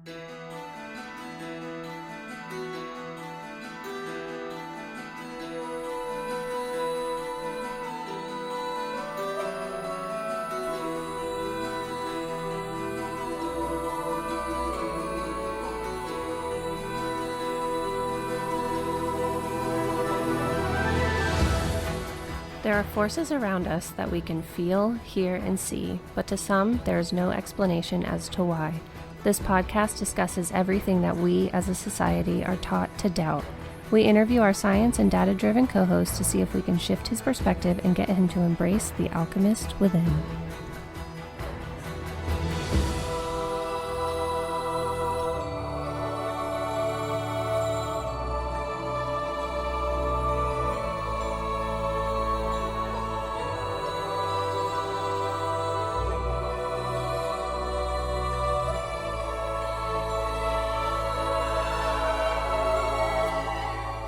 There are forces around us that we can feel, hear, and see, but to some, there is no explanation as to why. This podcast discusses everything that we as a society are taught to doubt. We interview our science and data-driven co-host to see if we can shift his perspective and get him to embrace the alchemist within.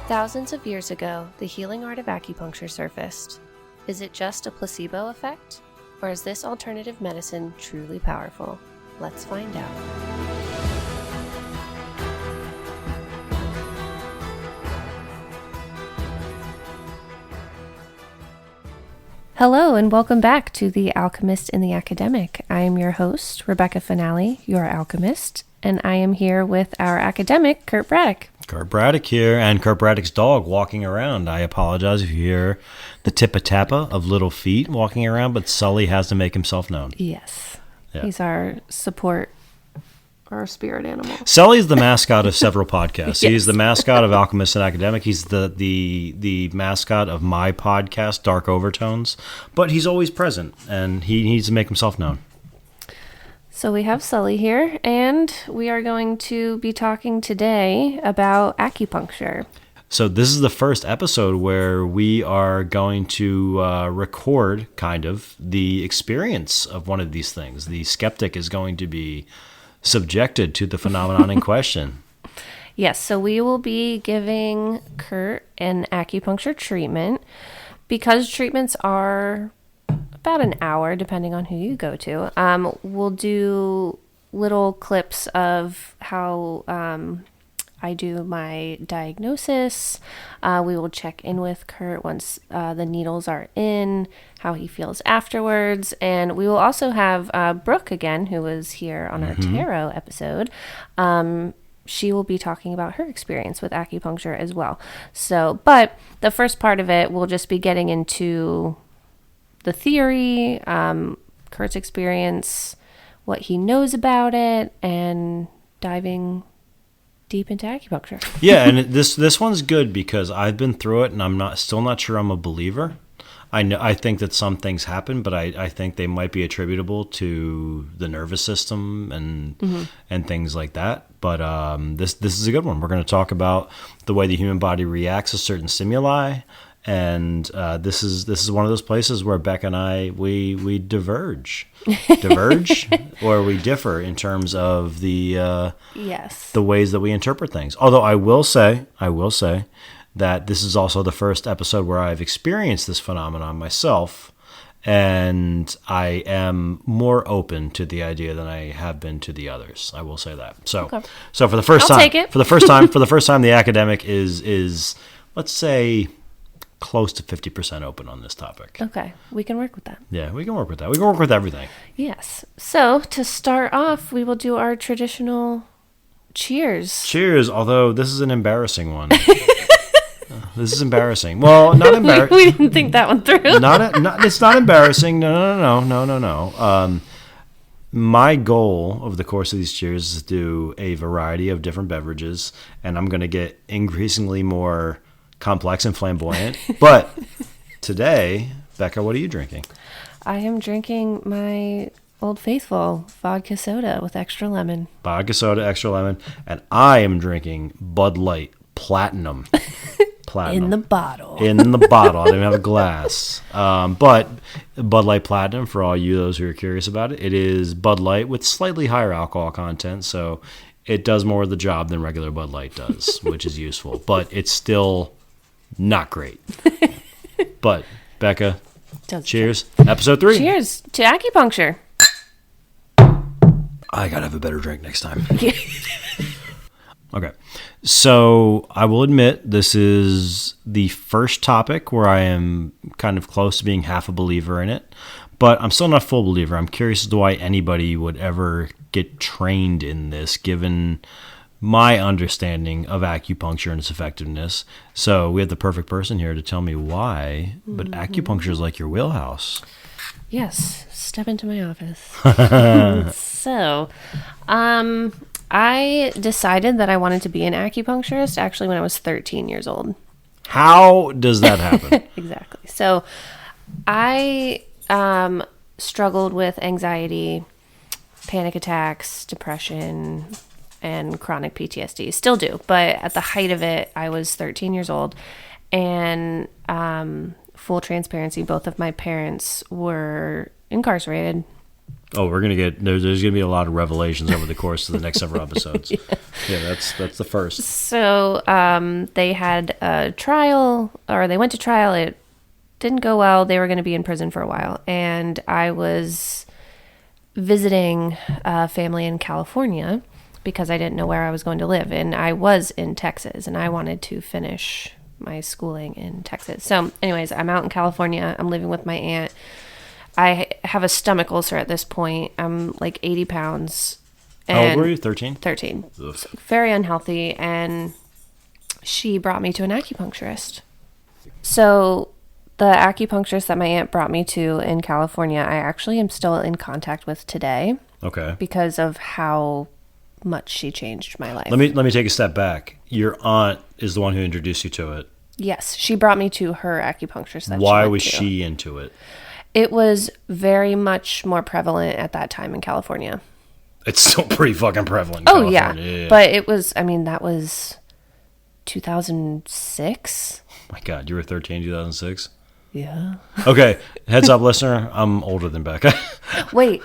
Thousands of years ago, the healing art of acupuncture surfaced. Is it just a placebo effect? Or is this alternative medicine truly powerful? Let's find out. Hello and welcome back to The Alchemist and the Academic. I am your host, Rebecca Finale, your alchemist, and I am here with our academic, Kurt Braddock. Kurt Braddock here, and Kurt Braddock's dog walking around. I apologize if you hear the tippa-tappa of little feet walking around, but Sully has to make himself known. Yes. Yeah. He's our support, our spirit animal. Sully's the mascot of several podcasts. Yes. He's the mascot of Alchemist and Academic. He's the mascot of my podcast, Dark Overtones. But he's always present, and he needs to make himself known. So we have Sully here, and we are going to be talking today about acupuncture. So this is the first episode where we are going to record kind of the experience of one of these things. The skeptic is going to be subjected to the phenomenon in question. Yes, so we will be giving Kurt an acupuncture treatment. Because treatments are about an hour, depending on who you go to. We'll do little clips of how I do my diagnosis. We will check in with Kurt once the needles are in, how he feels afterwards. And we will also have Brooke again, who was here on our tarot episode. She will be talking about her experience with acupuncture as well. So, but the first part of it, we'll just be getting into the theory, Kurt's experience, what he knows about it, and diving deep into acupuncture. Yeah, and this one's good because I've been through it, and I'm still not sure I'm a believer. I think that some things happen, but I think they might be attributable to the nervous system and things like that. But this is a good one. We're going to talk about the way the human body reacts to certain stimuli. And this is one of those places where Becca and I we diverge, or we differ in terms of the ways that we interpret things. Although I will say that this is also the first episode where I've experienced this phenomenon myself, and I am more open to the idea than I have been to the others. I will say that. So for the first I'll time, take it. for the first time, the academic is let's say close to 50% open on this topic. Okay, we can work with that. Yeah, we can work with that. We can work with everything. Yes. So to start off, we will do our traditional cheers. Cheers, although this is an embarrassing one. This is embarrassing. Well, not embarrassing. We didn't think that one through. It's not embarrassing. No. My goal over the course of these cheers is to do a variety of different beverages, and I'm going to get increasingly more complex and flamboyant. But today, Becca, what are you drinking? I am drinking my Old Faithful vodka soda with extra lemon. Vodka soda, extra lemon. And I am drinking Bud Light Platinum. In the bottle. I don't even have a glass. But Bud Light Platinum, for all you those who are curious about it, it is Bud Light with slightly higher alcohol content. So it does more of the job than regular Bud Light does, which is useful. But it's still not great. But Becca, cheers. Episode 3. Cheers to acupuncture. I gotta have a better drink next time. Okay. So I will admit this is the first topic where I am kind of close to being half a believer in it, but I'm still not a full believer. I'm curious as to why anybody would ever get trained in this, given my understanding of acupuncture and its effectiveness. So we have the perfect person here to tell me why, but acupuncture is like your wheelhouse. Yes, step into my office. So, I decided that I wanted to be an acupuncturist actually when I was 13 years old. How does that happen? Exactly. So, I struggled with anxiety, panic attacks, depression, and chronic PTSD. Still do, but at the height of it, I was 13 years old, and full transparency, both of my parents were incarcerated. Oh, we're gonna get there's gonna be a lot of revelations over the course of the next several episodes. Yeah, that's the first. So they had a trial, or they went to trial. It didn't go well. They were going to be in prison for a while, and I was visiting a family in California because I didn't know where I was going to live, and I was in Texas, and I wanted to finish my schooling in Texas. So, anyways, I'm out in California. I'm living with my aunt. I have a stomach ulcer at this point. I'm like 80 pounds. How old were you? 13? 13. Ugh. So very unhealthy. And she brought me to an acupuncturist. So the acupuncturist that my aunt brought me to in California, I actually am still in contact with today. Okay. Because of how much she changed my life. Let me take a step back. Your aunt is the one who introduced you to it. Yes. She brought me to her acupuncturist that Why she went was to. she into it? It was very much more prevalent at that time in California. It's still pretty fucking prevalent in Oh, California. yeah. But it was, I mean, that was 2006. Oh my God, you were 13 2006? Yeah. Okay, heads up, listener. I'm older than Becca. Wait,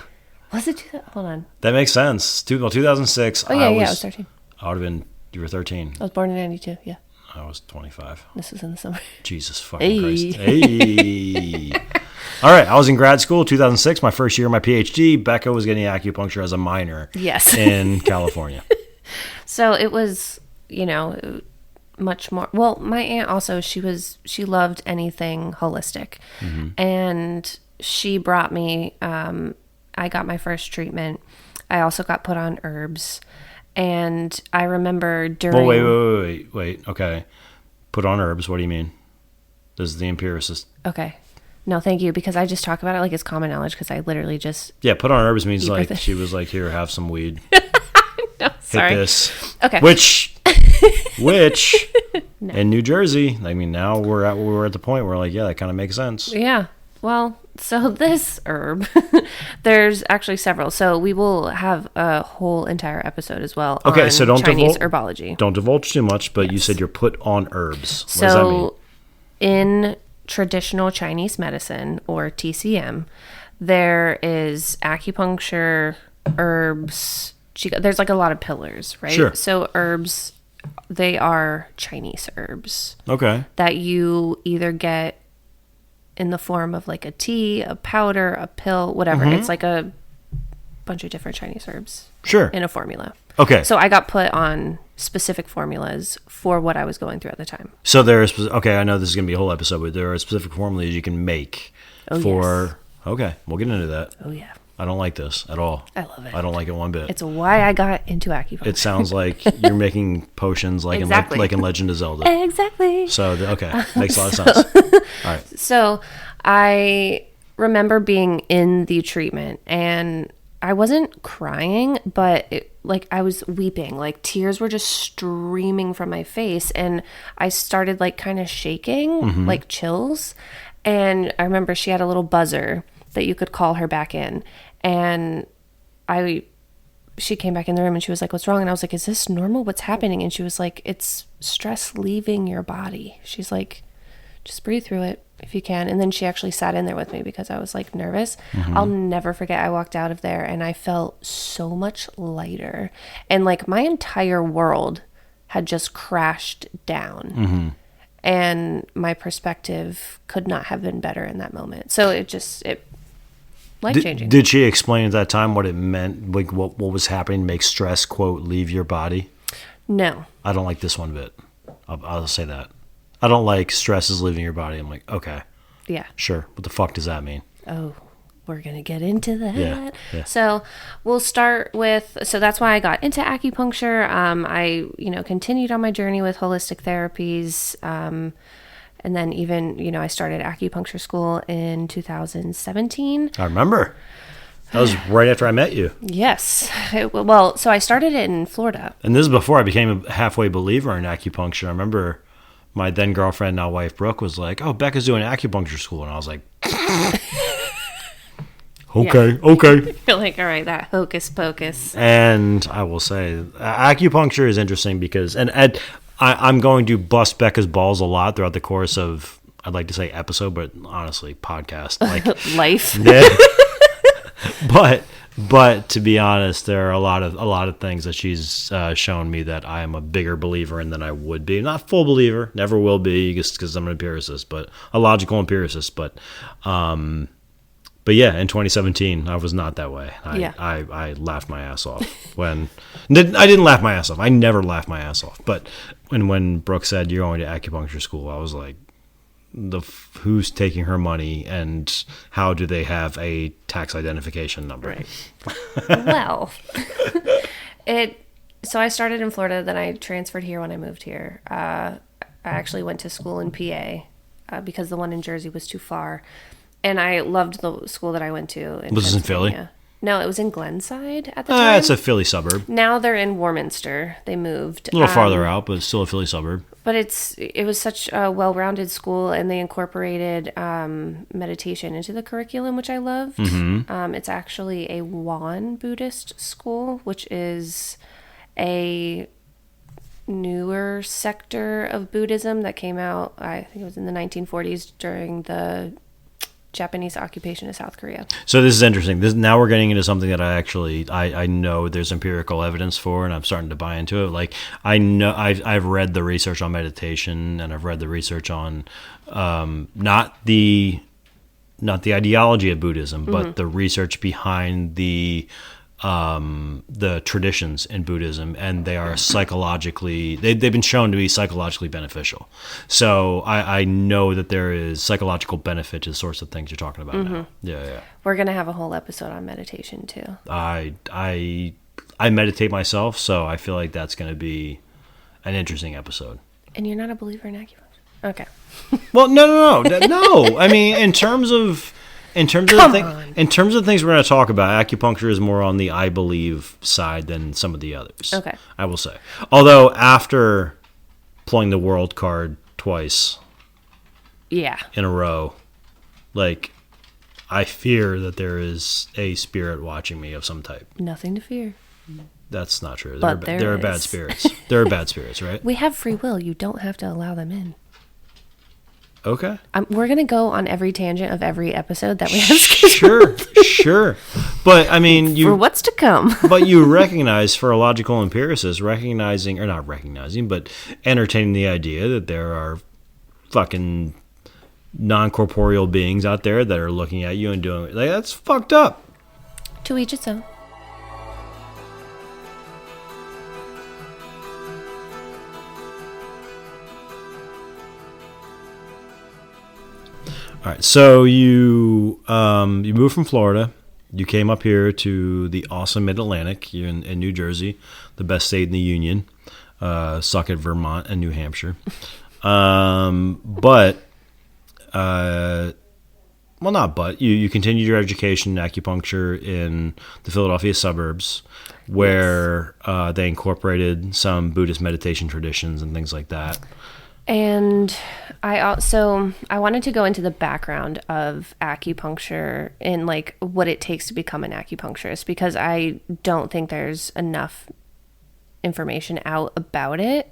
was it 2000? Hold on. That makes sense. 2006. Oh, yeah, I was 13. I would have been, you were 13. I was born in 92, yeah. I was 25. This was in the summer. Jesus fucking Christ. Hey. All right, I was in grad school, 2006, my first year of my PhD. Becca was getting acupuncture as a minor. Yes. In California. So it was, much more. Well, my aunt also, she loved anything holistic. Mm-hmm. And she brought me, I got my first treatment. I also got put on herbs. And I remember during... Wait. Okay. Put on herbs. What do you mean? This is the empiricist. Okay. No, thank you, because I just talk about it like it's common knowledge, because I literally just... Yeah, put on herbs means like she was like, here, have some weed. No, sorry. Hit this. Okay. Which No. in New Jersey, I mean, now we're at the point where like, yeah, that kind of makes sense. Yeah. Well, so this herb, there's actually several. So we will have a whole entire episode as well on so don't Chinese herbology. Don't divulge too much, but you said you're put on herbs. What does that mean? In traditional Chinese medicine, or TCM, there is acupuncture, herbs, there's like a lot of pillars, right? Sure. So herbs, they are Chinese herbs. Okay. That you either get in the form of like a tea, a powder, a pill, whatever. Mm-hmm. It's like a bunch of different Chinese herbs. Sure. In a formula. Okay. So I got put on specific formulas for what I was going through at the time. So there is, I know this is going to be a whole episode, but there are specific formulas you can make for... Yes. Okay, we'll get into that. Oh, yeah. I don't like this at all. I love it. I don't like it one bit. It's why I got into acupuncture. It sounds like you're making potions like in Legend of Zelda. Exactly. So, okay, makes a lot of sense. All right. So I remember being in the treatment, and I wasn't crying, but I was weeping. Like tears were just streaming from my face, and I started like kind of shaking, like chills. And I remember she had a little buzzer that you could call her back in, and she came back in the room and she was like, "What's wrong?" And I was like, "Is this normal? What's happening?" And she was like, "It's stress leaving your body." She's like, "Just breathe through it if you can." And then she actually sat in there with me because I was like nervous. I'll never forget, I walked out of there and I felt so much lighter, and like my entire world had just crashed down. And my perspective could not have been better in that moment. So it life-changing. Did she explain at that time what it meant, like what was happening to make stress, quote, leave your body? No. I don't like this one bit. I'll say that. I don't like stress is leaving your body. I'm like, okay, Yeah. sure. What the fuck does that mean? Oh, we're going to get into that. Yeah. So we'll start with, so that's why I got into acupuncture. I, continued on my journey with holistic therapies. And then even, I started acupuncture school in 2017. I remember. That was right after I met you. Yes. So I started it in Florida. And this is before I became a halfway believer in acupuncture. I remember my then girlfriend, now wife, Brooke, was like, oh, Becca's doing acupuncture school. And I was like, okay. You're like, all right, that hocus pocus. And I will say, acupuncture is interesting because, I'm going to bust Becca's balls a lot throughout the course of, I'd like to say episode, but honestly, podcast. Like Life. Yeah. But to be honest, there are a lot of things that she's shown me that I am a bigger believer in than I would be. Not full believer, never will be, just because I'm an empiricist, but a logical empiricist. But yeah, in 2017, I was not that way. I laughed my ass off when I didn't laugh my ass off. I never laughed my ass off. But when Brooke said you're going to acupuncture school, I was like, who's taking her money and how do they have a tax identification number? Right. Well, so I started in Florida, then I transferred here when I moved here. I actually went to school in PA because the one in Jersey was too far. And I loved the school that I went to. Was this in Philly? No, it was in Glenside at the time. It's a Philly suburb. Now they're in Warminster. They moved. A little farther out, but it's still a Philly suburb. But it was such a well-rounded school, and they incorporated meditation into the curriculum, which I loved. Mm-hmm. It's actually a Won Buddhist school, which is a newer sector of Buddhism that came out, I think it was in the 1940s during the Japanese occupation of South Korea. So this is interesting. Now we're getting into something that I know there's empirical evidence for, and I'm starting to buy into it. Like I know I've read the research on meditation, and I've read the research on not the ideology of Buddhism, but the research behind the traditions in Buddhism, and they are they've been shown to be psychologically beneficial. So I know that there is psychological benefit to the sorts of things you're talking about now. Yeah. We're going to have a whole episode on meditation too. I meditate myself, so I feel like that's going to be an interesting episode. And you're not a believer in acupuncture? Okay. Well, no. I mean, in terms of things we're going to talk about, acupuncture is more on the I believe side than some of the others. Okay. I will say. Although after pulling the world card twice in a row, like, I fear that there is a spirit watching me of some type. Nothing to fear. That's not true. But there are bad spirits. There are bad spirits, right? We have free will. You don't have to allow them in. Okay. We're going to go on every tangent of every episode that we have. Sure. But, I mean, for what's to come. But you recognize, for a logical empiricist, but entertaining the idea that there are fucking non-corporeal beings out there that are looking at you and doing, like, that's fucked up. To each its own. All right, so you moved from Florida. You came up here to the awesome Mid-Atlantic. You're in New Jersey, the best state in the Union. Suck at Vermont and New Hampshire. You continued your education in acupuncture in the Philadelphia suburbs, where they incorporated some Buddhist meditation traditions and things like that. And I wanted to go into the background of acupuncture and like what it takes to become an acupuncturist, because I don't think there's enough information out about it.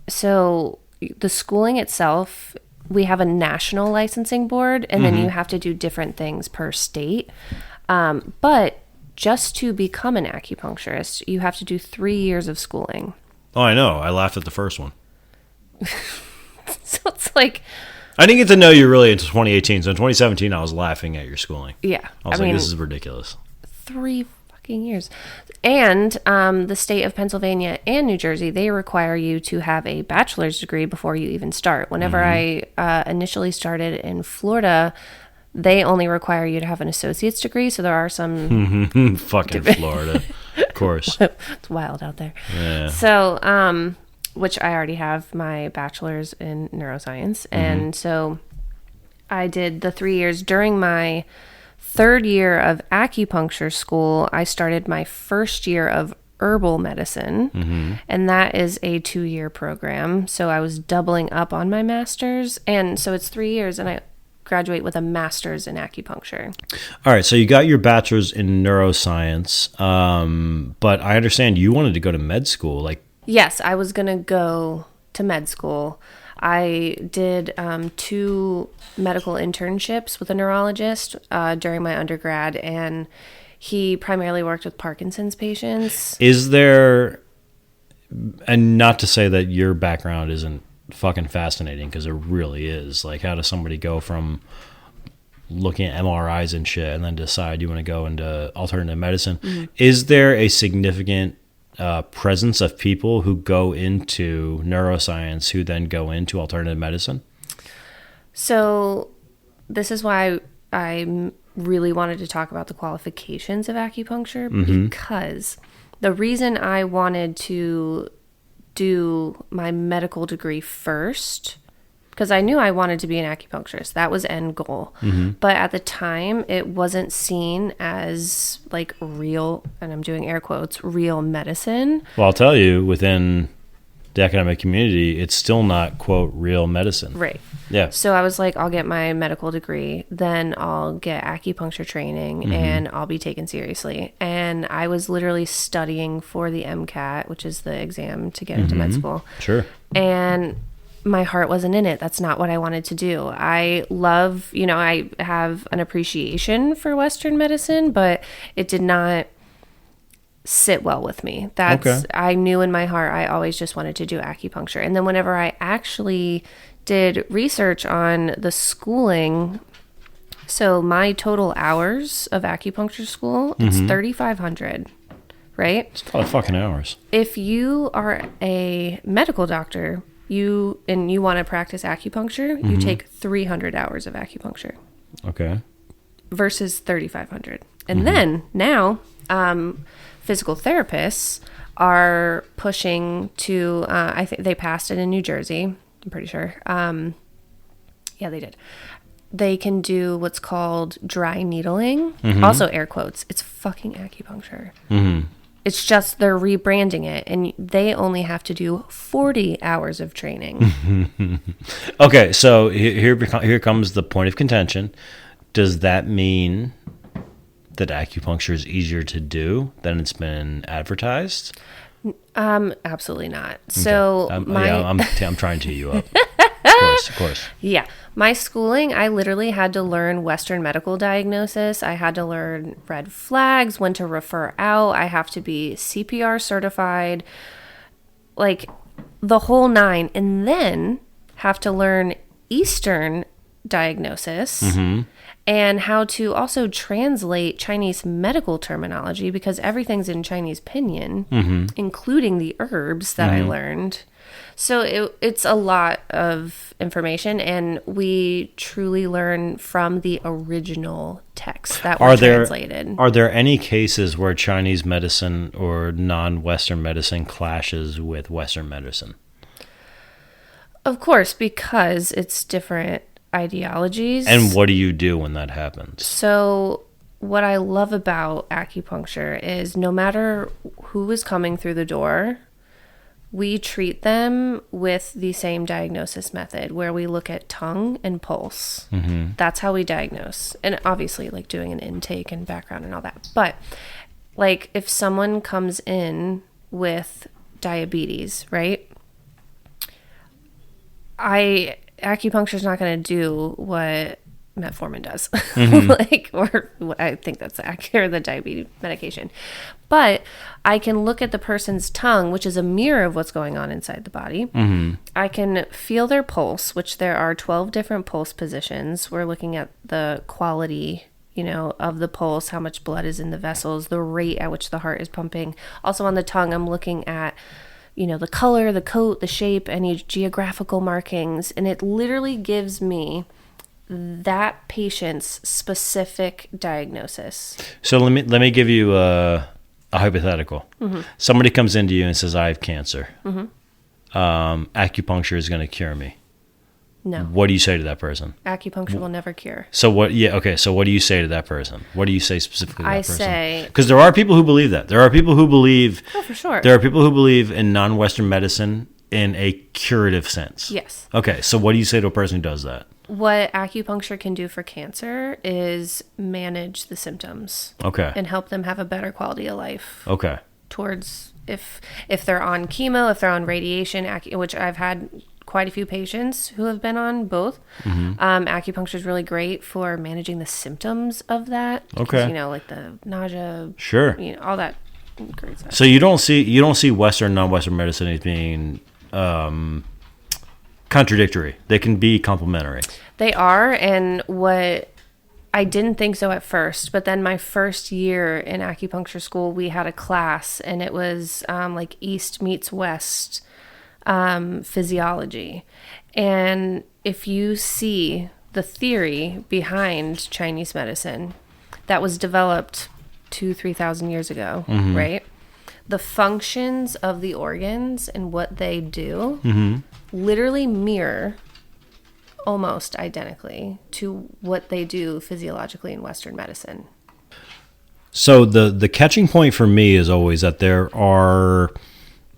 So the schooling itself, we have a national licensing board, and then you have to do different things per state. But just to become an acupuncturist, you have to do 3 years of schooling. Oh, I know. I laughed at the first one. So it's like, I didn't get to know you really until 2018. So in 2017, I was laughing at your schooling. Yeah. I was this is ridiculous. 3 fucking years. And the state of Pennsylvania and New Jersey, they require you to have a bachelor's degree before you even start. Whenever I initially started in Florida, they only require you to have an associate's degree. So there are some... Fucking Florida. Of course. It's wild out there. Yeah. So, which I already have my bachelor's in neuroscience. And so I did the 3 years. During my 3rd year of acupuncture school, I started my 1st year of herbal medicine. And that is a 2-year program. So I was doubling up on my master's. And so it's 3 years, and I graduate with a master's in acupuncture. All right. So you got your bachelor's in neuroscience. But I understand you wanted to go to med school. Like, Yes, I was going to go to med school. I did 2 medical internships with a neurologist during my undergrad, and he primarily worked with Parkinson's patients. is there, and not to say that your background isn't fucking fascinating, because it really is. Like, how does somebody go from looking at MRIs and shit and then decide you want to go into alternative medicine? Is there a significant presence of people who go into neuroscience who then go into alternative medicine? So this is why I really wanted to talk about the qualifications of acupuncture, because the reason I wanted to do my medical degree first, because I knew I wanted to be an acupuncturist. That was end goal. But at the time, it wasn't seen as like real, and I'm doing air quotes, real medicine. Well, I'll tell you, within the academic community, it's still not, quote, real medicine. Right. Yeah. So I was like, I'll get my medical degree, then I'll get acupuncture training, and I'll be taken seriously. And I was literally studying for the MCAT, which is the exam to get into med school. Sure. And my heart wasn't in it. That's not what I wanted to do. I love, I have an appreciation for Western medicine, but it did not sit well with me. I knew in my heart I always just wanted to do acupuncture. And then whenever I actually did research on the schooling, so my total hours of acupuncture school, it's 3,500, right? It's a lot of fucking hours. If you are a medical doctor, you want to practice acupuncture, you take 300 hours of acupuncture. Okay. Versus 3,500. And then now, physical therapists are pushing to, I think they passed it in New Jersey, I'm pretty sure. Yeah, they did. They can do what's called dry needling. Also air quotes. It's fucking acupuncture. It's just they're rebranding it, and they only have to do 40 hours of training. Okay, so here comes the point of contention. Does that mean that acupuncture is easier to do than it's been advertised? Absolutely not. So I'm trying to tee you up. Of course. Yeah. My schooling, I literally had to learn Western medical diagnosis. I had to learn red flags, when to refer out. I have to be CPR certified, like the whole 9, and then have to learn Eastern diagnosis and how to also translate Chinese medical terminology, because everything's in Chinese pinyin, including the herbs that I learned. So it's a lot of information, and we truly learn from the original texts that were translated. Are there any cases where Chinese medicine or non-Western medicine clashes with Western medicine? Of course, because it's different ideologies. And what do you do when that happens? So what I love about acupuncture is no matter who is coming through the door, we treat them with the same diagnosis method, where we look at tongue and pulse. That's how we diagnose. And obviously, like, doing an intake and background and all that. But, like, if someone comes in with diabetes, right? Acupuncture is not going to do what metformin does. Mm-hmm. Or I think that's accurate, the diabetes medication. But I can look at the person's tongue, which is a mirror of what's going on inside the body. Mm-hmm. I can feel their pulse, which there are 12 different pulse positions. We're looking at the quality, of the pulse, how much blood is in the vessels, the rate at which the heart is pumping. Also on the tongue, I'm looking at the color, the coat, the shape, any geographical markings, and it literally gives me that patient's specific diagnosis. So let me give you a hypothetical. Mm-hmm. Somebody comes into you and says, "I have cancer. Mm-hmm. Acupuncture is going to cure me." No. What do you say to that person? Acupuncture will never cure. So what? Yeah. Okay. So what do you say to that person? What do you say specifically to that person? I say, because there are people who believe that. There are people who believe. Oh, for sure. There are people who believe in non-Western medicine in a curative sense. Yes. Okay. So what do you say to a person who does that? What acupuncture can do for cancer is manage the symptoms. Okay. And help them have a better quality of life. Okay. Towards if they're on chemo, if they're on radiation, which I've had quite a few patients who have been on both. Mm-hmm. Acupuncture is really great for managing the symptoms of that. Okay. Like the nausea. Sure. All that great stuff. So you don't see Western, non-Western medicine as being contradictory. They can be complementary. They are, and what I didn't think so at first, but then my first year in acupuncture school, we had a class, and it was like East meets West physiology. And if you see the theory behind Chinese medicine that was developed 2,000-3,000 years ago, mm-hmm. right? The functions of the organs and what they do mm-hmm. literally mirror almost identically to what they do physiologically in Western medicine. So the catching point for me is always that there are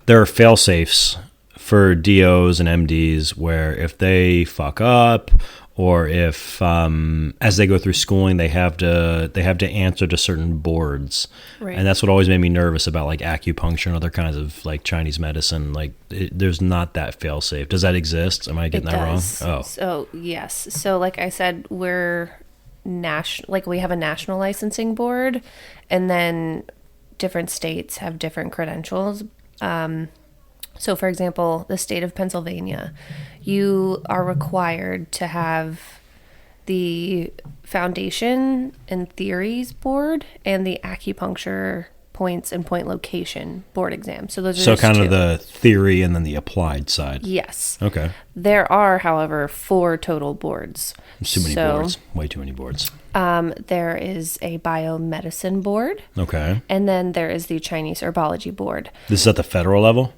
fail-safes for DOs and MDs where if they fuck up or if as they go through schooling they have to answer to certain boards. Right. And that's what always made me nervous about like acupuncture and other kinds of like Chinese medicine. Like there's not that fail-safe. Does that exist? Am I getting that wrong? Oh. So yes. So like I said, we're national. Like we have a national licensing board, and then different states have different credentials. So, for example, the state of Pennsylvania, you are required to have the Foundation and Theories Board and the Acupuncture Points and Point Location Board exam. So those are so kind two. of the theory and then the applied side. Yes. Okay. There are, however, 4 total boards. There's too many boards. Way too many boards. There is a biomedicine board. Okay. And then there is the Chinese herbology board. This is at the federal level?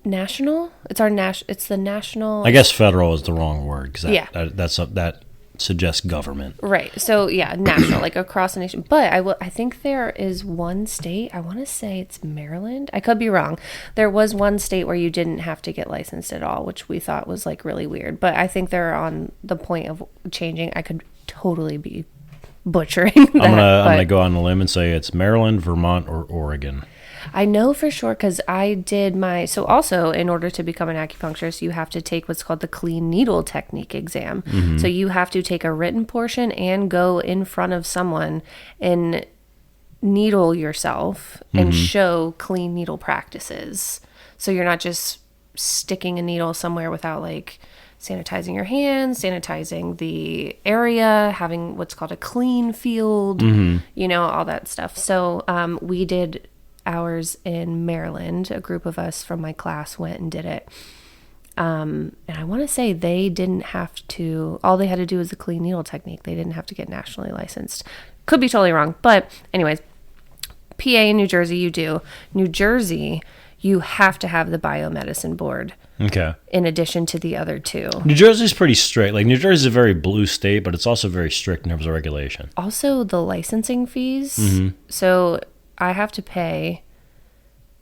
National. It's the national. I guess federal is the wrong word because Yeah. that suggests government. Right. So yeah, national, like across the nation. But I think there is one state. I want to say it's Maryland. I could be wrong. There was one state where you didn't have to get licensed at all, which we thought was like really weird. But I think they're on the point of changing. I could totally be butchering that. I'm gonna go on a limb and say it's Maryland, Vermont, or Oregon. I know for sure because I did so also in order to become an acupuncturist, you have to take what's called the clean needle technique exam. Mm-hmm. So you have to take a written portion and go in front of someone and needle yourself and mm-hmm. show clean needle practices. So you're not just sticking a needle somewhere without like sanitizing your hands, sanitizing the area, having what's called a clean field, mm-hmm. All that stuff. So we did ours in Maryland. A group of us from my class went and did it. And I want to say they didn't have to, all they had to do was the clean needle technique. They didn't have to get nationally licensed. Could be totally wrong. But anyways, PA and New Jersey, you do. New Jersey, you have to have the biomedicine board. Okay. In addition to the other 2. New Jersey's pretty strict. Like New Jersey's a very blue state, but it's also very strict in terms of regulation. Also the licensing fees. Mm-hmm. So I have to pay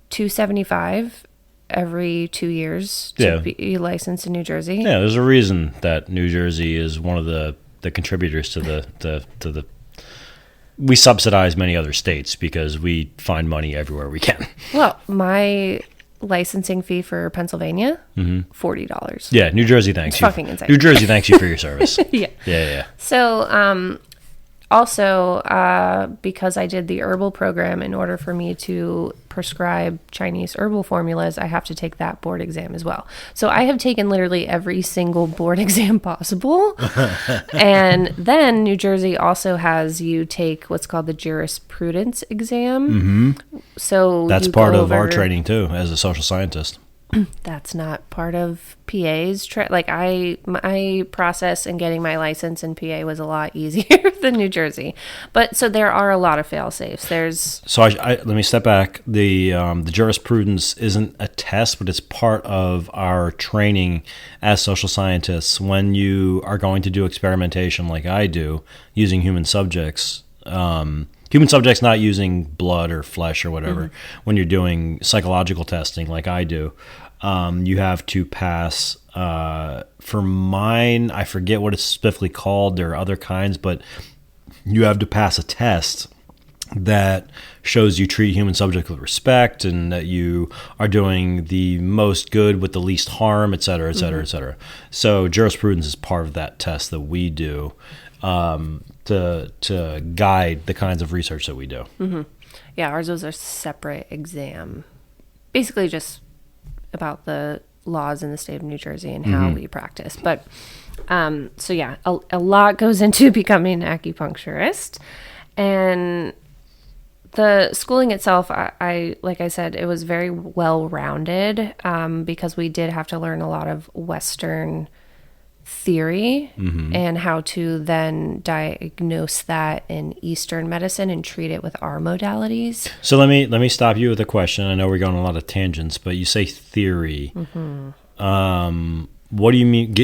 $275 every 2 years to be licensed in New Jersey. Yeah, there's a reason that New Jersey is one of the contributors to the. We subsidize many other states because we find money everywhere we can. Well, my licensing fee for Pennsylvania, $40. Yeah, New Jersey thanks It's you. fucking insane. New Jersey thanks you for your service. Yeah. Yeah. So, also, because I did the herbal program, in order for me to prescribe Chinese herbal formulas, I have to take that board exam as well. So I have taken literally every single board exam possible. And then New Jersey also has you take what's called the jurisprudence exam. So That's you part go of our over- training too, as a social scientist. That's not part of PA's my process in getting my license in PA was a lot easier than New Jersey. But so there are a lot of fail safes. So let me step back. The jurisprudence isn't a test, but it's part of our training as social scientists. When you are going to do experimentation like I do, using human subjects, not using blood or flesh or whatever, when you're doing psychological testing like I do, you have to pass, for mine, I forget what it's specifically called. There are other kinds, but you have to pass a test that shows you treat human subjects with respect and that you are doing the most good with the least harm, et cetera, et cetera, et cetera. So jurisprudence is part of that test that we do to guide the kinds of research that we do. Yeah, ours was a separate exam. Basically just about the laws in the state of New Jersey and how we practice. But so yeah, a lot goes into becoming an acupuncturist. And the schooling itself, I like I said, it was very well-rounded because we did have to learn a lot of Western theory and how to then diagnose that in Eastern medicine and treat it with our modalities. So let me stop you with a question. I know we're going on a lot of tangents, but you say theory. What do you mean?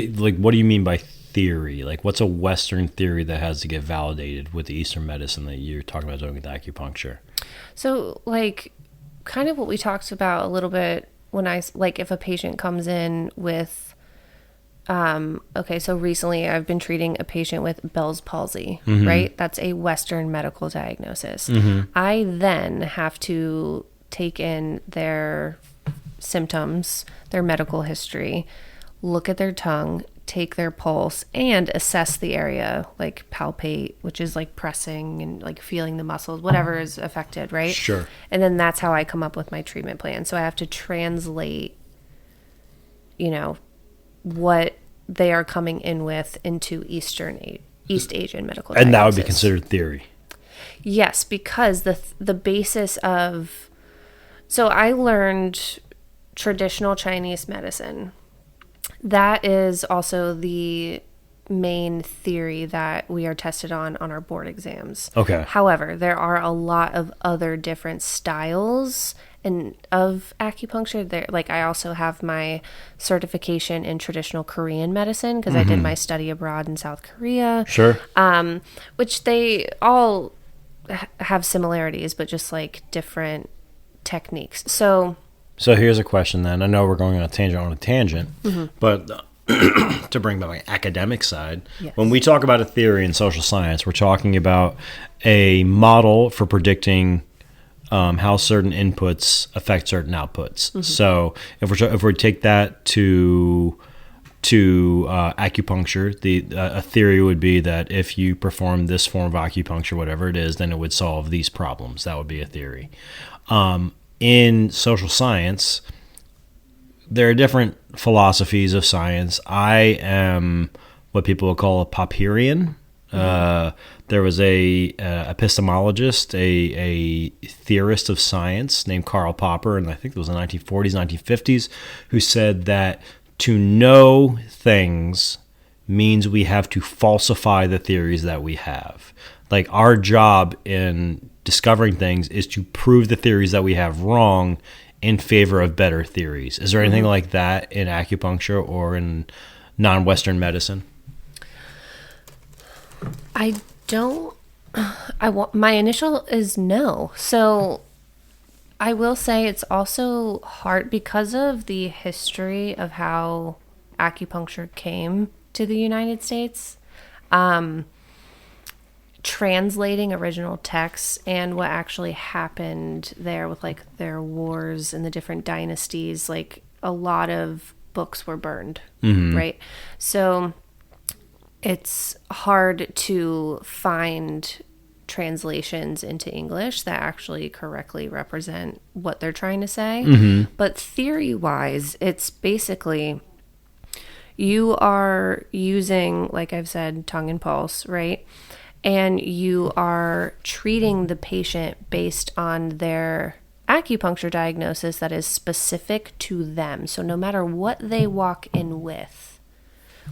What do you mean by theory? Like, what's a Western theory that has to get validated with the Eastern medicine that you're talking about doing with acupuncture? So, like, kind of what we talked about a little bit when if a patient comes in with so recently I've been treating a patient with Bell's palsy, right? That's a Western medical diagnosis. I then have to take in their symptoms, their medical history, look at their tongue, take their pulse, and assess the area, like palpate, which is like pressing and like feeling the muscles, whatever is affected, right? Sure. And then that's how I come up with my treatment plan. So I have to translate, what they are coming in with into East Asian medical diagnosis. And that would be considered theory. Yes, because the basis of... So I learned traditional Chinese medicine. That is also the main theory that we are tested on our board exams. Okay. However, there are a lot of other different styles of acupuncture. Like, I also have my certification in traditional Korean medicine because I did my study abroad in South Korea. Sure. Which they all have similarities, but just like different techniques. So here's a question then. I know we're going on a tangent, but to bring back my academic side, yes. When we talk about a theory in social science, we're talking about a model for predicting how certain inputs affect certain outputs. So if we take that to acupuncture, a theory would be that if you perform this form of acupuncture, whatever it is, then it would solve these problems. That would be a theory. In social science, there are different philosophies of science. I am what people would call a Popperian. There was a epistemologist, a theorist of science named Karl Popper, and I think it was in the 1940s, 1950s, who said that to know things means we have to falsify the theories that we have. Like, our job in discovering things is to prove the theories that we have wrong in favor of better theories. Is there anything like that in acupuncture or in non-Western medicine? My initial is no. So I will say it's also hard because of the history of how acupuncture came to the United States. translating original texts and what actually happened there with like their wars and the different dynasties. Like a lot of books were burned, right? So it's hard to find translations into English that actually correctly represent what they're trying to say. But theory-wise, it's basically you are using, like I've said, tongue and pulse, right? And you are treating the patient based on their acupuncture diagnosis that is specific to them. So no matter what they walk in with,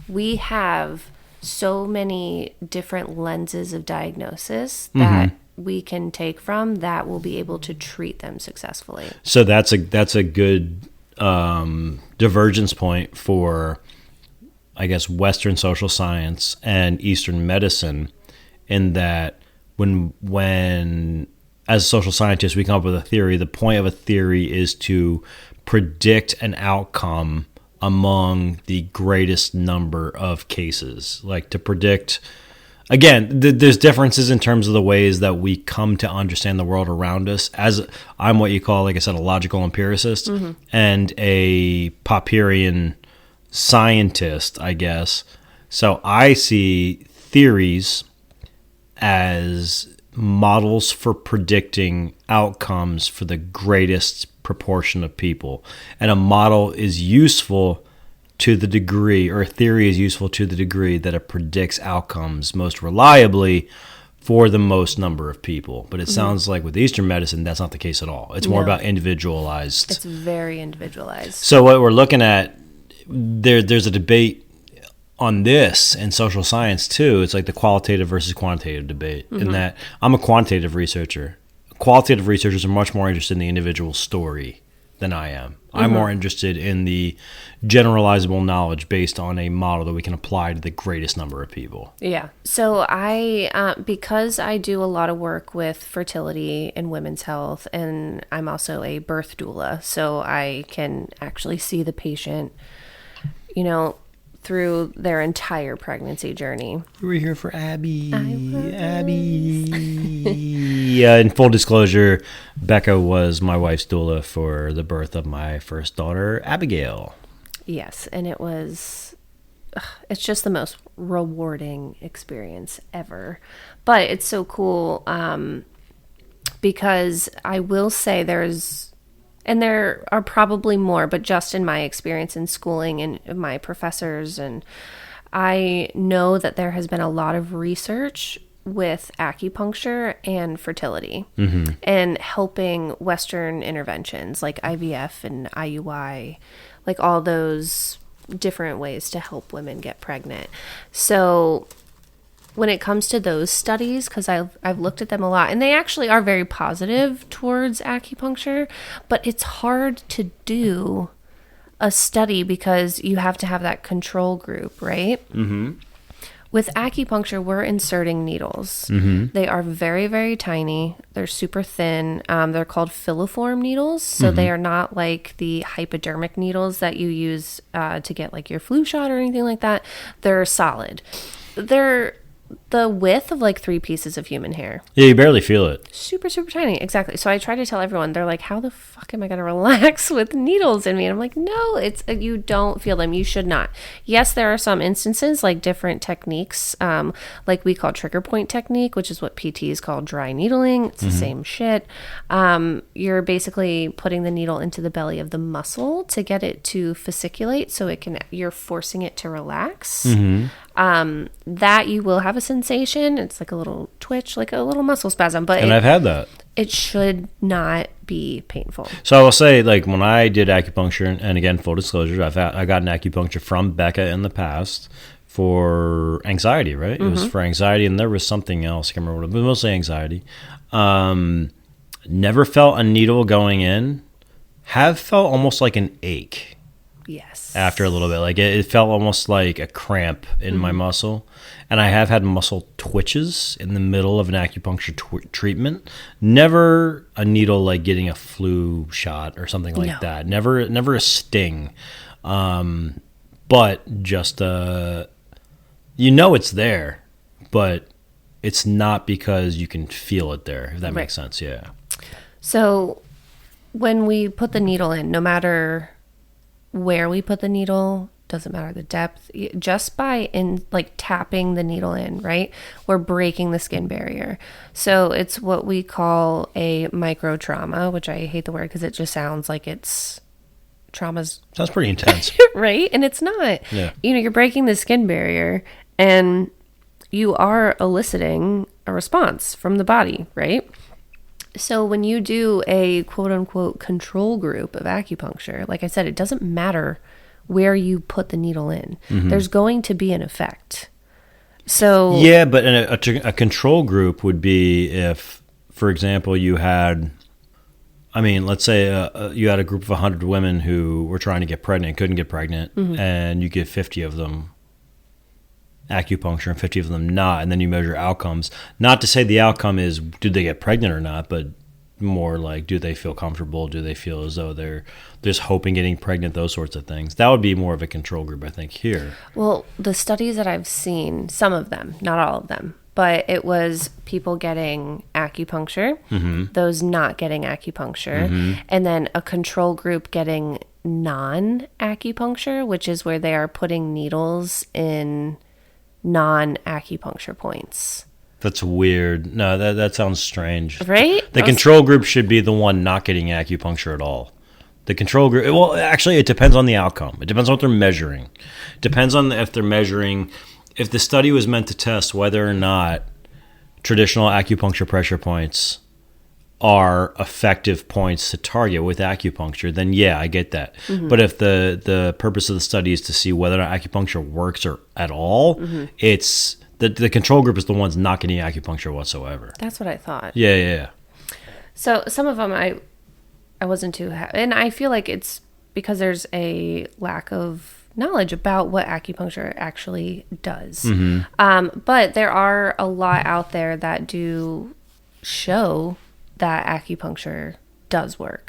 we have so many different lenses of diagnosis that we can take from that will be able to treat them successfully. So that's a good divergence point for, I guess, Western social science and Eastern medicine, in that when as social scientists we come up with a theory, the point of a theory is to predict an outcome among the greatest number of cases. Like to predict, again, there's differences in terms of the ways that we come to understand the world around us. As I'm what you call, like I said, a logical empiricist and a Popperian scientist, I guess. So I see theories as models for predicting outcomes for the greatest proportion of people. And a model is useful to the degree, or a theory is useful to the degree that it predicts outcomes most reliably for the most number of people. But it sounds like with Eastern medicine, that's not the case at all. It's more about individualized. It's very individualized. So what we're looking at, there's a debate on this in social science too. It's like the qualitative versus quantitative debate, in that I'm a quantitative researcher. Qualitative researchers are much more interested in the individual story than I am. I'm more interested in the generalizable knowledge based on a model that we can apply to the greatest number of people. Yeah. So I, because I do a lot of work with fertility and women's health, and I'm also a birth doula, so I can actually see the patient, through their entire pregnancy journey. We're here for Abby. Abby. Yeah, in full disclosure, Becca was my wife's doula for the birth of my first daughter, Abigail. Yes, and it's just the most rewarding experience ever. But it's so cool because I will say and there are probably more, but just in my experience in schooling and my professors, and I know that there has been a lot of research with acupuncture and fertility and helping Western interventions like IVF and IUI, like all those different ways to help women get pregnant. So when it comes to those studies, because I've looked at them a lot, and they actually are very positive towards acupuncture, but it's hard to do a study because you have to have that control group, right? With acupuncture, we're inserting needles. They are very, very tiny. They're super thin. They're called filiform needles, so they are not like the hypodermic needles that you use to get like your flu shot or anything like that. They're solid. They're the width of like 3 pieces of human hair. Yeah, you barely feel it. Super, super tiny. Exactly. So I try to tell everyone, they're like, how the fuck am I going to relax with needles in me? And I'm like, no, you don't feel them. You should not. Yes, there are some instances, like different techniques, like we call trigger point technique, which is what PTs call dry needling. It's the same shit. You're basically putting the needle into the belly of the muscle to get it to fasciculate, so you're forcing it to relax. That you will have a sensation. It's like a little twitch, like a little muscle spasm. But I've had that. It should not be painful. So I will say, like when I did acupuncture, and again, full disclosure, I got an acupuncture from Becca in the past for anxiety. Right? It was for anxiety, and there was something else. I can't remember what it was, but mostly anxiety. Never felt a needle going in. Have felt almost like an ache. Yes. After a little bit, like it felt almost like a cramp in my muscle, and I have had muscle twitches in the middle of an acupuncture treatment. Never a needle like getting a flu shot or something like that. Never a sting, but just it's there, but it's not because you can feel it there, if that makes Right. sense. Yeah. So when we put the needle in, no matter where we put the needle, doesn't matter the depth, just by tapping the needle in, right? We're breaking the skin barrier. So it's what we call a micro trauma, which I hate the word because it just sounds like it's traumas. Sounds pretty intense. Right? And it's not. Yeah. You're breaking the skin barrier and you are eliciting a response from the body, right? So when you do a quote unquote control group of acupuncture, like I said, it doesn't matter where you put the needle in. There's going to be an effect. So Yeah, but a control group would be if, for example, you had, let's say you had a group of 100 women who were trying to get pregnant, couldn't get pregnant, and you give 50 of them acupuncture and 50 of them not, and then you measure outcomes. Not to say the outcome is did they get pregnant or not, but more like do they feel comfortable? Do they feel as though they're just hoping getting pregnant? Those sorts of things. That would be more of a control group, I think, here. Well, the studies that I've seen, some of them, not all of them, but it was people getting acupuncture, those not getting acupuncture, and then a control group getting non-acupuncture, which is where they are putting needles in non-acupuncture points. That's weird. No, that sounds strange. Right? The control group should be the one not getting acupuncture at all. The control group, well, actually, it depends on the outcome. It depends on what they're measuring. It depends on if they're measuring, if the study was meant to test whether or not traditional acupuncture pressure points are effective points to target with acupuncture, then yeah, I get that. But if the purpose of the study is to see whether or not acupuncture works or at all, it's the control group is the ones not getting acupuncture whatsoever. That's what I thought. Yeah. So some of them I wasn't too and I feel like it's because there's a lack of knowledge about what acupuncture actually does. But there are a lot out there that do show that acupuncture does work.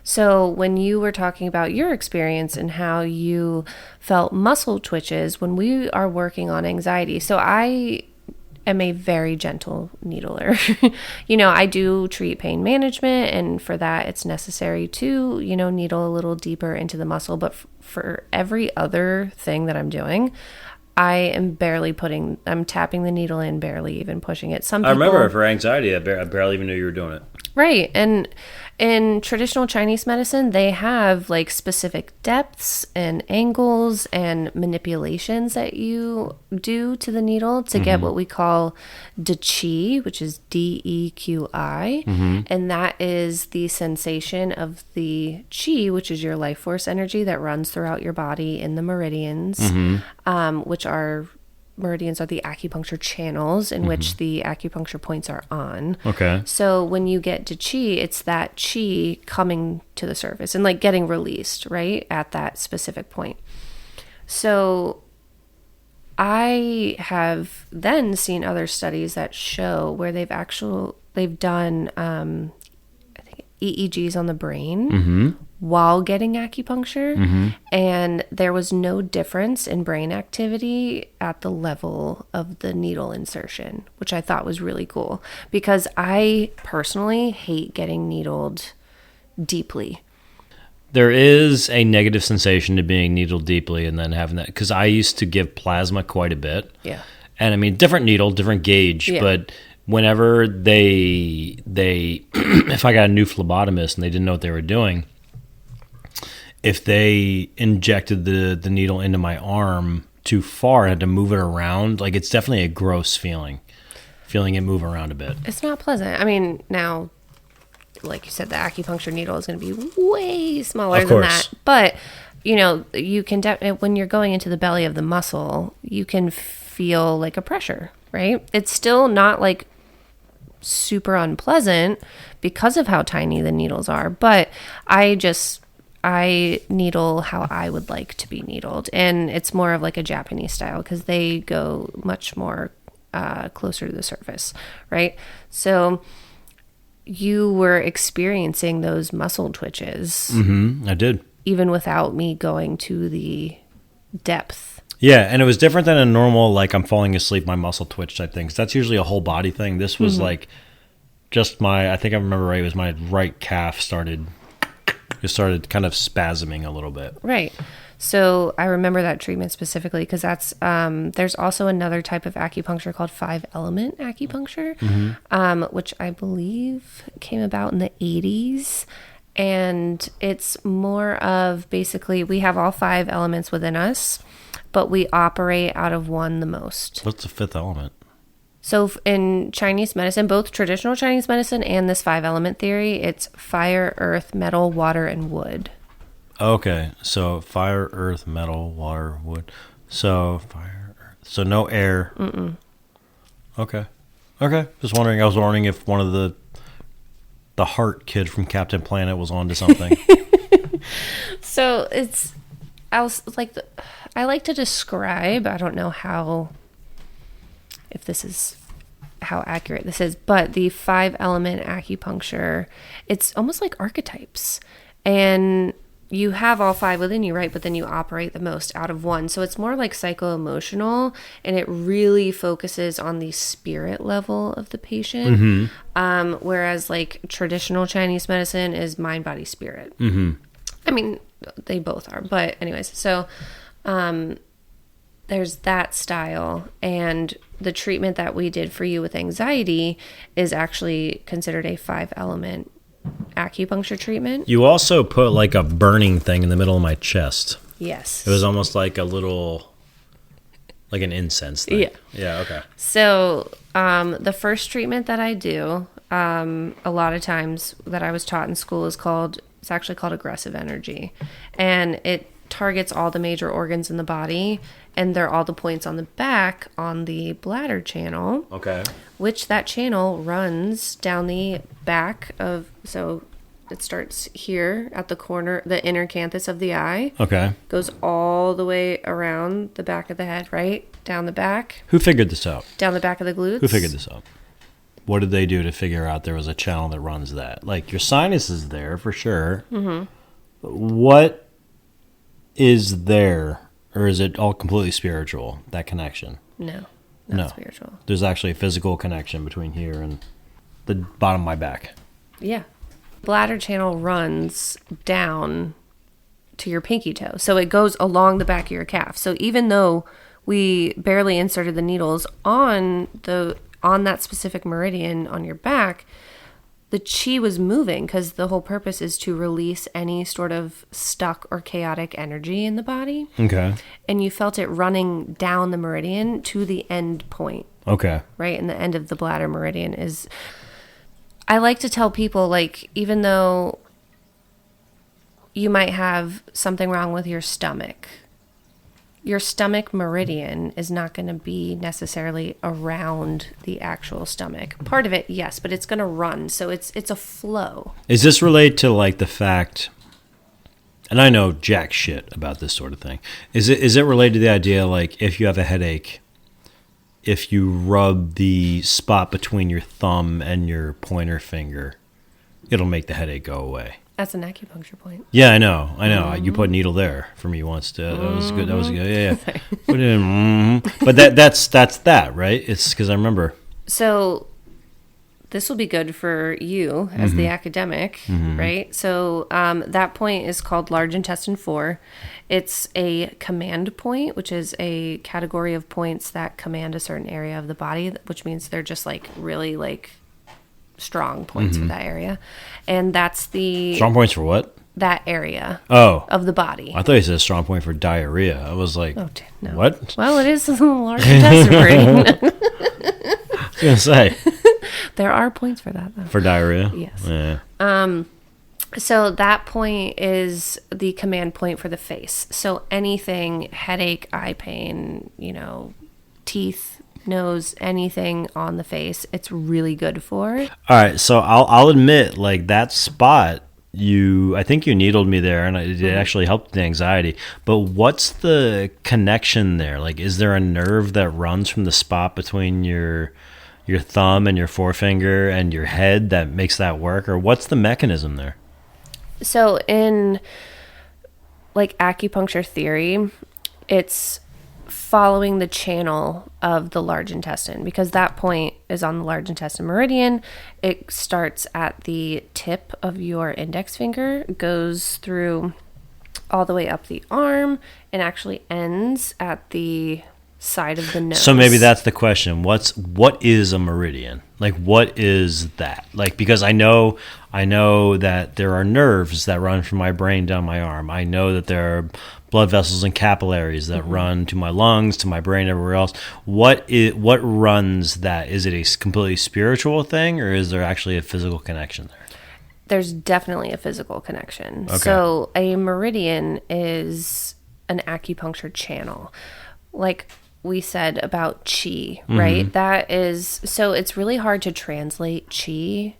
So when you were talking about your experience and how you felt muscle twitches when we are working on anxiety, so I am a very gentle needler. I do treat pain management, and for that it's necessary to, needle a little deeper into the muscle. But for every other thing that I'm doing, I am I'm tapping the needle in, barely even pushing it. I remember for anxiety, I barely even knew you were doing it. Right. And in traditional Chinese medicine, they have like specific depths and angles and manipulations that you do to the needle to get what we call Deqi, which is DEQI. And that is the sensation of the qi, which is your life force energy that runs throughout your body in the meridians, which are meridians are the acupuncture channels in which the acupuncture points are on. Okay. So when you get to qi, it's that qi coming to the surface and like getting released, right, at that specific point. So I have then seen other studies that show where they've done I think EEGs on the brain while getting acupuncture, and there was no difference in brain activity at the level of the needle insertion, which I thought was really cool because I personally hate getting needled deeply. There is a negative sensation to being needled deeply and then having that, because I used to give plasma quite a bit. Yeah. And different needle, different gauge, but whenever they if I got a new phlebotomist and they didn't know what they were doing, if they injected the needle into my arm too far, I had to move it around. Like, it's definitely a gross feeling it move around a bit. It's not pleasant. Now, like you said, the acupuncture needle is going to be way smaller than that. But, you can when you're going into the belly of the muscle, you can feel like a pressure, right? It's still not like super unpleasant because of how tiny the needles are, but I needle how I would like to be needled, and it's more of like a Japanese style because they go much more closer to the surface, right? So you were experiencing those muscle twitches. I did. Even without me going to the depth. Yeah, and it was different than a normal, like, I'm falling asleep, my muscle twitch type thing. 'Cause that's usually a whole body thing. This was like just I think I remember right, it was my right calf started kind of spasming a little bit. Right. So I remember that treatment specifically because that's there's also another type of acupuncture called 5-element acupuncture, which I believe came about in the 80s. And it's more of basically we have all 5 elements within us, but we operate out of one the most. What's the 5th element? So in Chinese medicine, both traditional Chinese medicine and this 5-element theory, it's fire, earth, metal, water, and wood. Okay, so fire, earth, metal, water, wood. So fire, earth. So no air. Okay. Just wondering. I was wondering if one of the heart kid from Captain Planet was onto something. So I like to describe. I don't know if this is how accurate this is, but the 5-element acupuncture, it's almost like archetypes, and you have all 5 within you, right? But then you operate the most out of one. So it's more like psycho-emotional, and it really focuses on the spirit level of the patient. Whereas like traditional Chinese medicine is mind, body, spirit. I mean, they both are, but anyways, so there's that style, and the treatment that we did for you with anxiety is actually considered a 5-element acupuncture treatment. You also put like a burning thing in the middle of my chest. Yes. It was almost like an incense thing. Yeah, okay. So the first treatment that I do, a lot of times that I was taught in school it's actually called aggressive energy. And it targets all the major organs in the body, and they're all the points on the back on the bladder channel. Okay. Which that channel runs down the back of, so it starts here at the corner, the inner canthus of the eye. Okay. Goes all the way around the back of the head, right? Down the back. Who figured this out? Down the back of the glutes. Who figured this out? What did they do to figure out there was a channel that runs that? Like, your sinus is there for sure. What is there, or is it all completely spiritual, that connection? No, spiritual. There's actually a physical connection between here and the bottom of my back. Yeah. Bladder channel runs down to your pinky toe. So it goes along the back of your calf. So even though we barely inserted the needles on that specific meridian on your back, the chi was moving because the whole purpose is to release any sort of stuck or chaotic energy in the body. Okay. And you felt it running down the meridian to the end point. Okay. Right? And the end of the bladder meridian is... I like to tell people, like, even though you might have something wrong with your stomach meridian is not going to be necessarily around the actual stomach. Part of it, yes, but it's going to run. So it's a flow. Is this related to like the fact, and I know jack shit about this sort of thing, is it related to the idea like if you have a headache, if you rub the spot between your thumb and your pointer finger, it'll make the headache go away? That's an acupuncture point. Yeah, I know. You put a needle there for me once. That was good. Yeah. But that's that, right? It's because I remember. So this will be good for you as the academic, right? So that point is called large intestine 4. It's a command point, which is a category of points that command a certain area of the body, which means they're just like really like strong points for that area. And that's the... Strong points for what? That area of the body. I thought you said a strong point for diarrhea. I was like, oh, no. What? Well, it is a large intestine meridian. I was going to say. There are points for that, though. For diarrhea? Yes. Yeah. So that point is the command point for the face. So anything, headache, eye pain, teeth, nose, anything on the face, it's really good for. All right, so I'll admit, like, that spot, I think you needled me there, and it actually helped the anxiety. But what's the connection there? Like, is there a nerve that runs from the spot between your thumb and your forefinger and your head that makes that work, or what's the mechanism there? So in like acupuncture theory, it's following the channel of the large intestine, because that point is on the large intestine meridian. It starts at the tip of your index finger, goes through all the way up the arm, and actually ends at the side of the nose. So maybe that's the question. What is a meridian? Like, what is that? Like, because I know that there are nerves that run from my brain down my arm. I know that there are blood vessels and capillaries that run to my lungs, to my brain, everywhere else. What runs that? Is it a completely spiritual thing, or is there actually a physical connection there? There's definitely a physical connection. Okay. So a meridian is an acupuncture channel. Like we said about qi, right? That is, so it's really hard to translate qi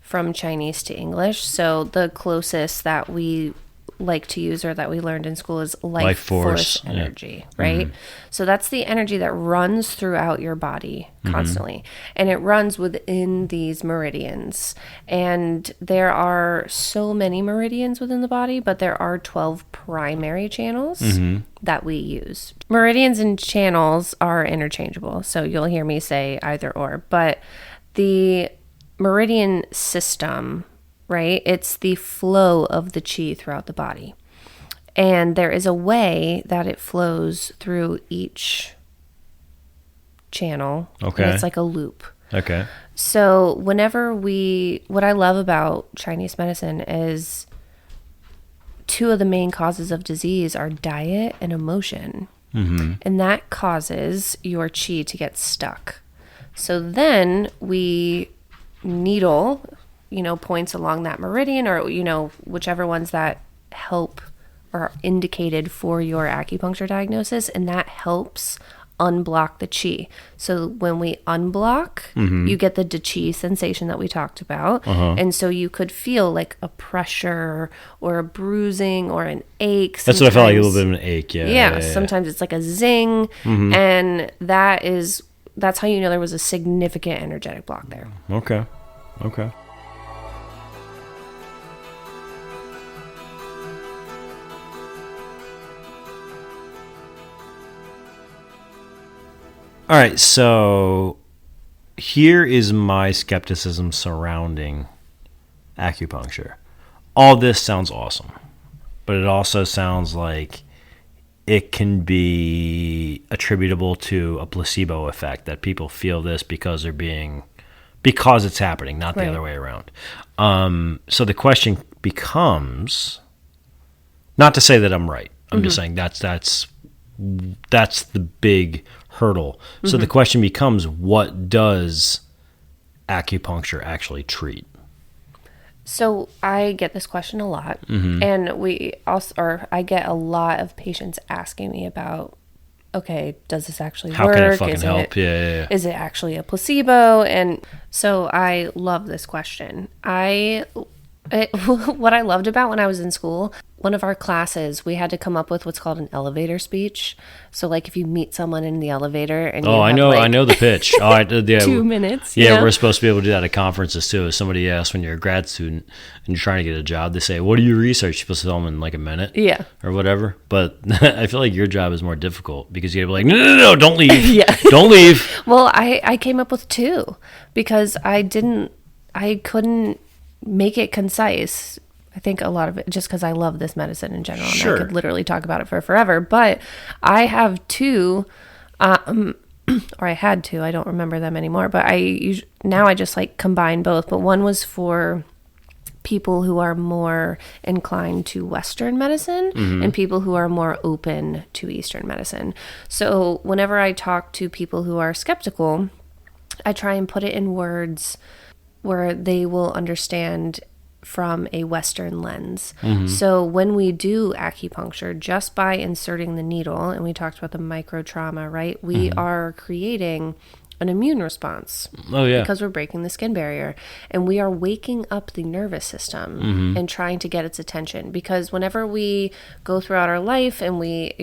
from Chinese to English. So the closest that we like to use, or that we learned in school, is life force energy, right? So that's the energy that runs throughout your body constantly, and it runs within these meridians. And there are so many meridians within the body, but there are 12 primary channels that we use. Meridians and channels are interchangeable, so you'll hear me say either or, but the meridian system, right? It's the flow of the qi throughout the body. And there is a way that it flows through each channel. Okay. And it's like a loop. Okay. So what I love about Chinese medicine is two of the main causes of disease are diet and emotion. And that causes your qi to get stuck. So then we needle, points along that meridian, or, whichever ones that help or are indicated for your acupuncture diagnosis, and that helps unblock the qi. So when we unblock, you get the qi sensation that we talked about. And so you could feel like a pressure or a bruising or an ache. That's what I felt like, a little bit of an ache. Yeah. Sometimes it's like a zing. And that's how you know there was a significant energetic block there. Okay. All right, so here is my skepticism surrounding acupuncture. All this sounds awesome, but it also sounds like it can be attributable to a placebo effect, that people feel this because it's happening, not the other way around. So the question becomes, not to say that I'm right. I'm just saying that's the big hurdle. So the question becomes, what does acupuncture actually treat? So I get this question a lot, and I get a lot of patients asking me about, okay, does this actually work? How can it fucking help? Yeah. Is it actually a placebo? And so I love this question. What I loved about when I was in school, one of our classes, we had to come up with what's called an elevator speech. So like if you meet someone in the elevator and I know the pitch. Yeah, 2 minutes. Yeah, we're supposed to be able to do that at conferences too. If somebody asks when you're a grad student and you're trying to get a job, they say, "What do you research?" You're supposed to tell them in like a minute. Yeah. Or whatever. But I feel like your job is more difficult because you gotta be like, no, don't leave. Yeah. Don't leave. Well, I came up with 2 because I couldn't make it concise. I think a lot of it just because I love this medicine in general, and I could literally talk about it for forever. But I have 2, or I had 2. I don't remember them anymore. But now I just like combine both. But one was for people who are more inclined to Western medicine and people who are more open to Eastern medicine. So whenever I talk to people who are skeptical, I try and put it in words where they will understand from a Western lens. So when we do acupuncture, just by inserting the needle, and we talked about the micro trauma, right? We are creating an immune response. Oh, yeah. Because we're breaking the skin barrier. And we are waking up the nervous system and trying to get its attention. Because whenever we go throughout our life and we,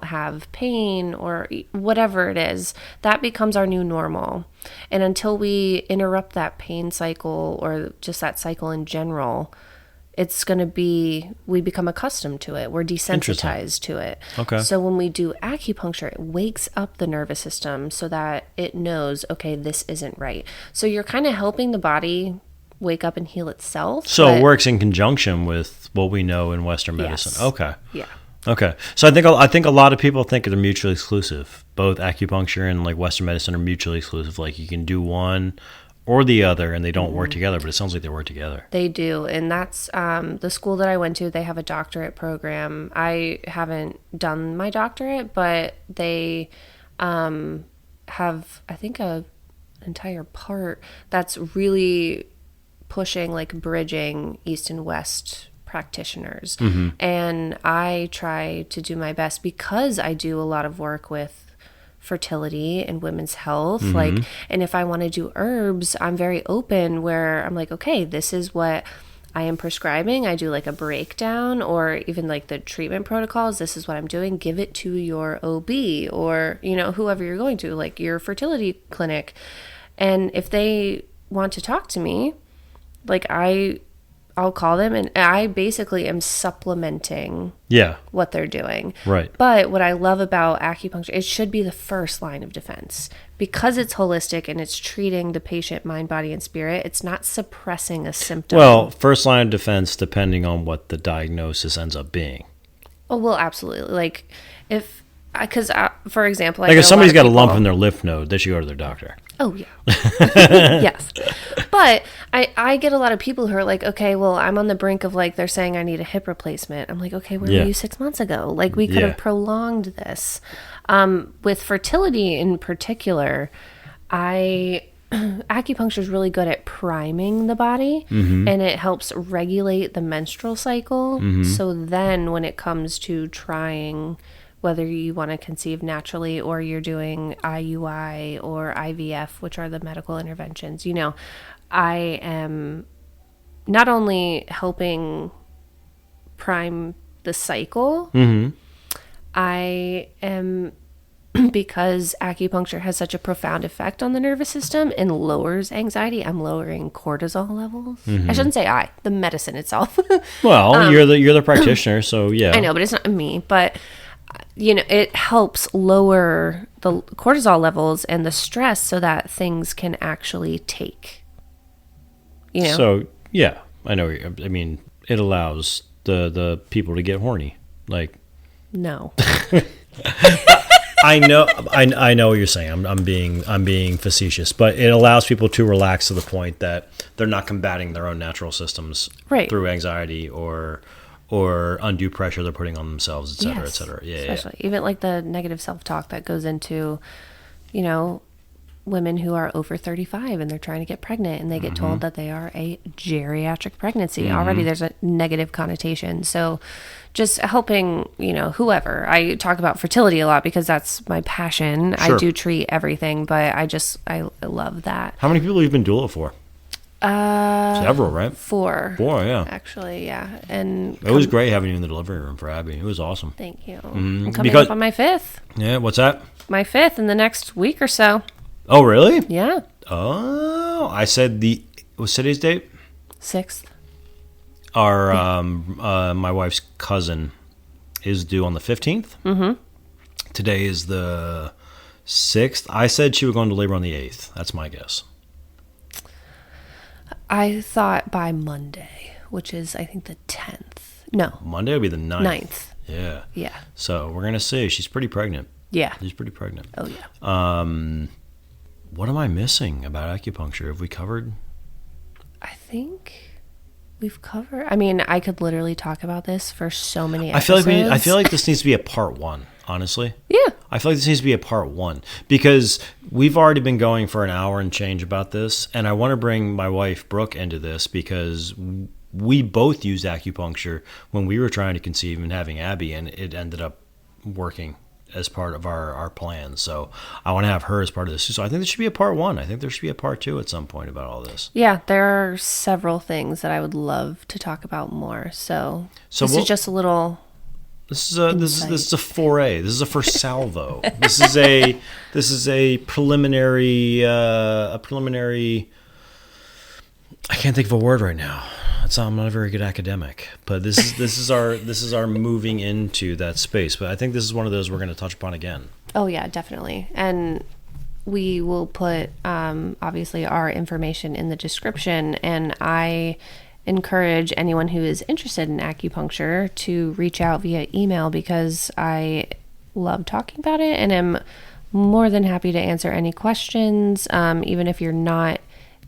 have pain or whatever it is, that becomes our new normal. And until we interrupt that pain cycle or just that cycle in general, it's going to be, we become accustomed to it. We're desensitized to it. Okay. So when we do acupuncture, it wakes up the nervous system so that it knows, okay, this isn't right. So you're kind of helping the body wake up and heal itself. So it works in conjunction with what we know in Western medicine. Yes. Okay. Yeah. Okay. So I think a lot of people think they're mutually exclusive. Both acupuncture and like Western medicine are mutually exclusive. Like you can do one or the other and they don't work together, but it sounds like they work together. They do. And that's the school that I went to, they have a doctorate program. I haven't done my doctorate, but they have, I think, a entire part that's really pushing, like bridging East and West practitioners. And I try to do my best because I do a lot of work with fertility and women's health. Like, and if I want to do herbs, I'm very open where I'm like, okay, this is what I am prescribing. I do like a breakdown or even like the treatment protocols. This is what I'm doing. Give it to your OB or, you know, whoever you're going to, like your fertility clinic. And if they want to talk to me, like I'll call them and I basically am supplementing what they're doing. Right. But what I love about acupuncture, it should be the first line of defense because it's holistic and it's treating the patient mind, body, and spirit. It's not suppressing a symptom. Well, first line of defense, depending on what the diagnosis ends up being. Oh, well, absolutely. Like if, because for example, like if somebody's got a lump in their lymph node, they should go to their doctor. Oh, yeah. Yes. But I get a lot of people who are like, okay, well, I'm on the brink of like, they're saying I need a hip replacement. I'm like, okay, where were you 6 months ago? Like we could have prolonged this. With fertility in particular, acupuncture is really good at priming the body and it helps regulate the menstrual cycle. So then when it comes to trying whether you want to conceive naturally or you're doing IUI or IVF, which are the medical interventions, you know, I am not only helping prime the cycle, I am, because acupuncture has such a profound effect on the nervous system and lowers anxiety, I'm lowering cortisol levels. I shouldn't say the medicine itself. Well, you're the practitioner, so yeah. I know, but it's not me, but you know, it helps lower the cortisol levels and the stress so that things can actually take, you know? So, yeah, I know. I mean, it allows the people to get horny. Like, no. I know what you're saying. I'm being facetious, but it allows people to relax to the point that they're not combating their own natural systems through anxiety or undue pressure they're putting on themselves, et cetera, et cetera. Yeah, especially even like the negative self-talk that goes into, you know, women who are over 35 and they're trying to get pregnant and they get told that they are a geriatric pregnancy. Already there's a negative connotation. So just helping, you know, whoever. I talk about fertility a lot because that's my passion. Sure. I do treat everything, but I love that. How many people have you been doula for? Several, right? 4. 4, yeah. Actually, yeah. And it was great having you in the delivery room for Abby. It was awesome. Thank you. I'm coming up on my 5th. Yeah, what's that? My 5th in the next week or so. Oh, really? Yeah. Oh, I said what's today's date? 6th. Our my wife's cousin is due on the 15th. Today is the 6th. I said she would go into labor on the 8th. That's my guess. I thought by Monday, which is, I think, the 10th. No. Monday would be the 9th. Yeah. Yeah. So we're going to see. She's pretty pregnant. Yeah. She's pretty pregnant. Oh, yeah. What am I missing about acupuncture? Have we covered? I think we've covered. I mean, I could literally talk about this for so many episodes. I feel like this needs to be a part 1, honestly. Yeah. I feel like this needs to be a part 1 because we've already been going for an hour and change about this, and I want to bring my wife Brooke into this because we both used acupuncture when we were trying to conceive and having Abby, and it ended up working as part of our plan. So I want to have her as part of this. So I think there should be a part 1. I think there should be a part 2 at some point about all this. Yeah, there are several things that I would love to talk about more. So this is just a little. This is a foray. This is a first salvo. This is a preliminary. I can't think of a word right now. So I'm not a very good academic, but this is our moving into that space. But I think this is one of those we're going to touch upon again. Oh yeah, definitely. And we will put obviously our information in the description, and I encourage anyone who is interested in acupuncture to reach out via email, because I love talking about it and am more than happy to answer any questions. Even if you're not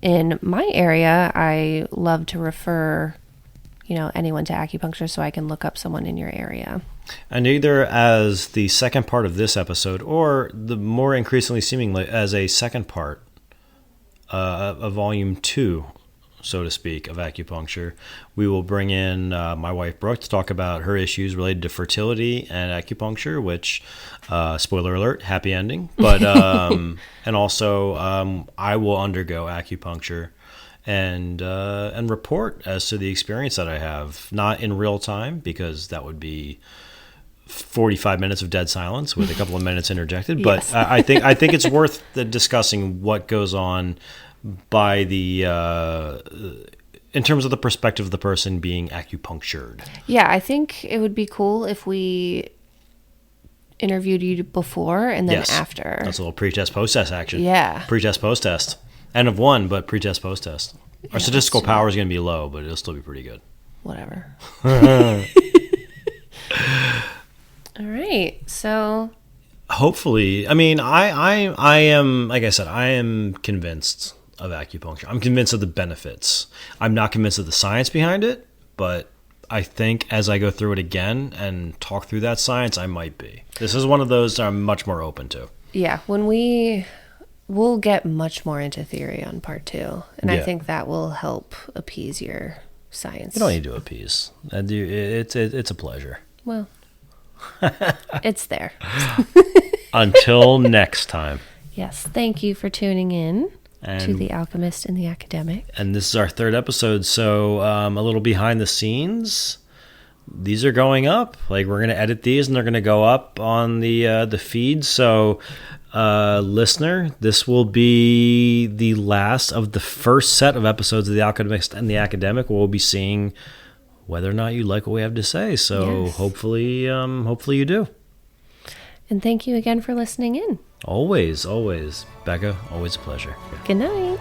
in my area, I love to refer anyone to acupuncture so I can look up someone in your area. And either as the second part of this episode, or the more increasingly seemingly as a second part of volume 2, so to speak, of acupuncture, we will bring in my wife Brooke to talk about her issues related to fertility and acupuncture, which, spoiler alert, happy ending. But and also I will undergo acupuncture and report as to the experience that I have, not in real time, because that would be 45 minutes of dead silence with a couple of minutes interjected. But yes. I think it's worth discussing what goes on by the in terms of the perspective of the person being acupunctured. Yeah, I think it would be cool if we interviewed you before and then after. That's a little pre-test post-test action. Yeah. Pre-test post-test. N of 1, but pre-test post-test. Our statistical power is going to be low, but it'll still be pretty good. Whatever. All right. So hopefully, I mean, I am, like I said, I am convinced of acupuncture. I'm convinced of the benefits. I'm not convinced of the science behind it, but I think as I go through it again and talk through that science, I might be. This is one of those I'm much more open to. Yeah, we'll get much more into theory on part 2, and I think that will help appease your science. You don't need to appease. It's a pleasure. Well, it's there. Until next time. Yes, thank you for tuning in to The Alchemist and the Academic. And this is our 3rd episode, so a little behind the scenes. These are going up. Like, we're going to edit these, and they're going to go up on the feed. So, listener, this will be the last of the first set of episodes of The Alchemist and the Academic. We'll be seeing whether or not you like what we have to say. So, hopefully you do. And thank you again for listening in. Always, always. Becca, always a pleasure. Good night.